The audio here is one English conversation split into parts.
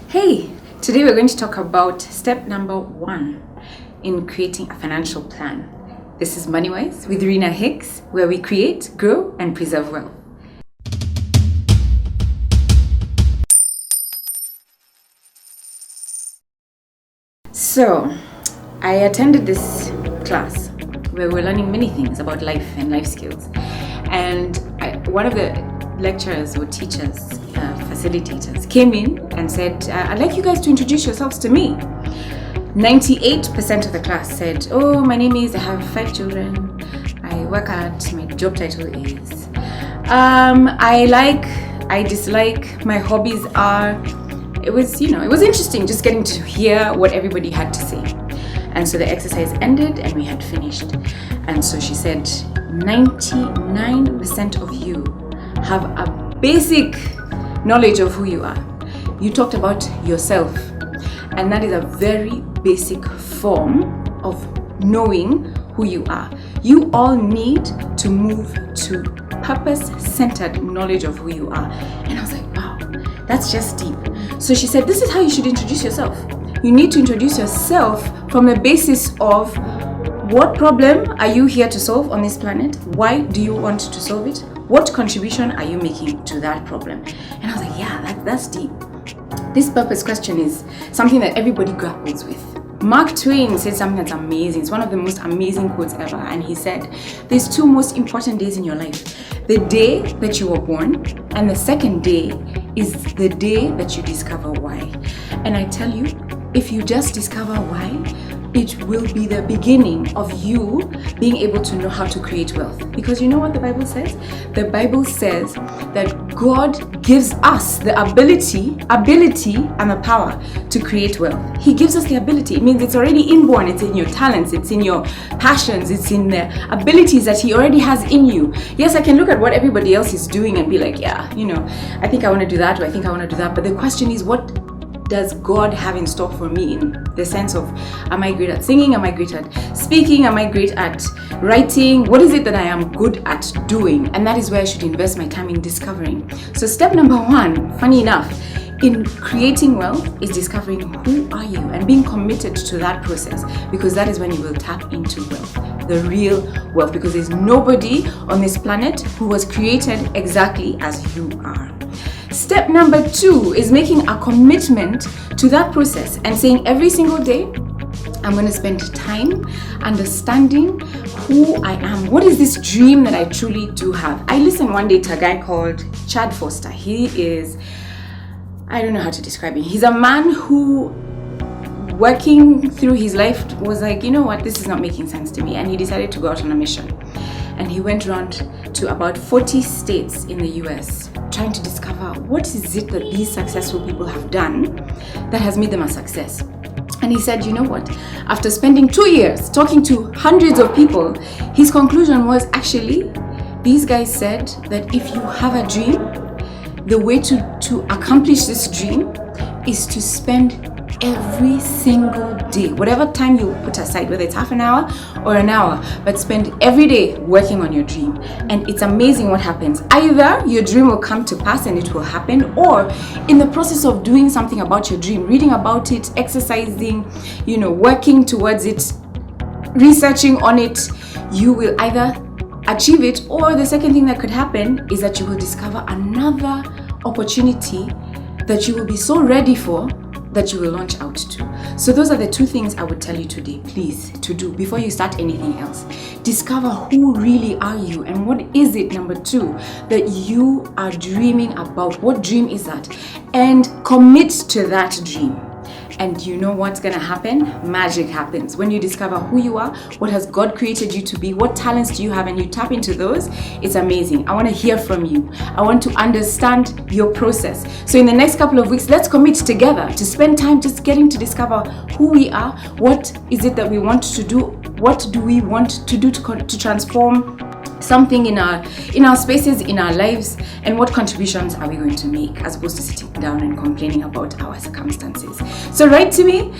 Hey, today we're going to talk about step number 1 in creating a financial plan. This is MoneyWise with Rina Hicks, where we create, grow, and preserve wealth. So, I attended this class where we're learning many things about life and life skills. And one of the lecturers or teachers, facilitators, came in and said, I'd like you guys to introduce yourselves to me. 98% of the class said, oh, my name is, I have 5 children, I work at, my job title is, I like, I dislike, my hobbies are. It was interesting just getting to hear what everybody had to say. And so the exercise ended and we had finished. And so she said, 99% of you have a basic knowledge of who you are. You talked about yourself, and that is a very basic form of knowing who you are. You all need to move to purpose-centered knowledge of who you are. And I was like, wow, that's just deep. So she said, this is how you should introduce yourself. You need to introduce yourself from the basis of what problem are you here to solve on this planet? Why do you want to solve it? What contribution are you making to that problem? And I was like, yeah, that's deep. This purpose question is something that everybody grapples with. Mark Twain said something that's amazing. It's one of the most amazing quotes ever. And he said, there's 2 most important days in your life. The day that you were born, and the second day is the day that you discover why. And I tell you, if you just discover why, it will be the beginning of you being able to know how to create wealth. Because you know what the Bible says? The Bible says that God gives us the ability and the power to create wealth. He gives us the ability. It means it's already inborn. It's in your talents. It's in your passions. It's in the abilities that He already has in you. Yes, I can look at what everybody else is doing and be like, yeah, I think I want to do that, or I think I want to do that. But the question is, what does God have in store for me, in the sense of, am I great at singing? Am I great at speaking? Am I great at writing? What is it that I am good at doing? And that is where I should invest my time in discovering. So step number 1, funny enough, in creating wealth is discovering who are you and being committed to that process, because that is when you will tap into wealth, the real wealth, because there's nobody on this planet who was created exactly as you are. Step number 2 is making a commitment to that process and saying every single day, I'm going to spend time understanding who I am. What is this dream that I truly do have? I listened one day to a guy called Chad Foster. He is, I don't know how to describe him. He's a man who, working through his life, was like, you know what, this is not making sense to me. And he decided to go out on a mission. And he went around to about 40 states in the US, trying to discover what is it that these successful people have done that has made them a success. And he said, you know what, after spending 2 years talking to hundreds of people, his conclusion was, actually, these guys said that if you have a dream, the way to accomplish this dream is to spend every single day, whatever time you put aside, whether it's half an hour or an hour, but spend every day working on your dream. And it's amazing what happens. Either your dream will come to pass and it will happen, or in the process of doing something about your dream, reading about it, exercising, working towards it, researching on it, you will either achieve it, or the second thing that could happen is that you will discover another opportunity that you will be so ready for that you will launch out to. So those are the 2 things I would tell you today, please, to do before you start anything else. Discover who really are you, and what is it, number 2, that you are dreaming about. What dream is that? And commit to that dream. And you know what's gonna happen? Magic happens. When you discover who you are, what has God created you to be, what talents do you have, and you tap into those, it's amazing. I wanna hear from you. I want to understand your process. So in the next couple of weeks, let's commit together to spend time just getting to discover who we are, what is it that we want to do, what do we want to do to transform something in our spaces, in our lives, and what contributions are we going to make, as opposed to sitting down and complaining about our circumstances. So write to me.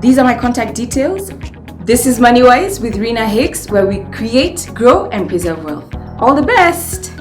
These are my contact details. This is MoneyWise with Rina Hicks, where we create, grow, and preserve wealth. All the best.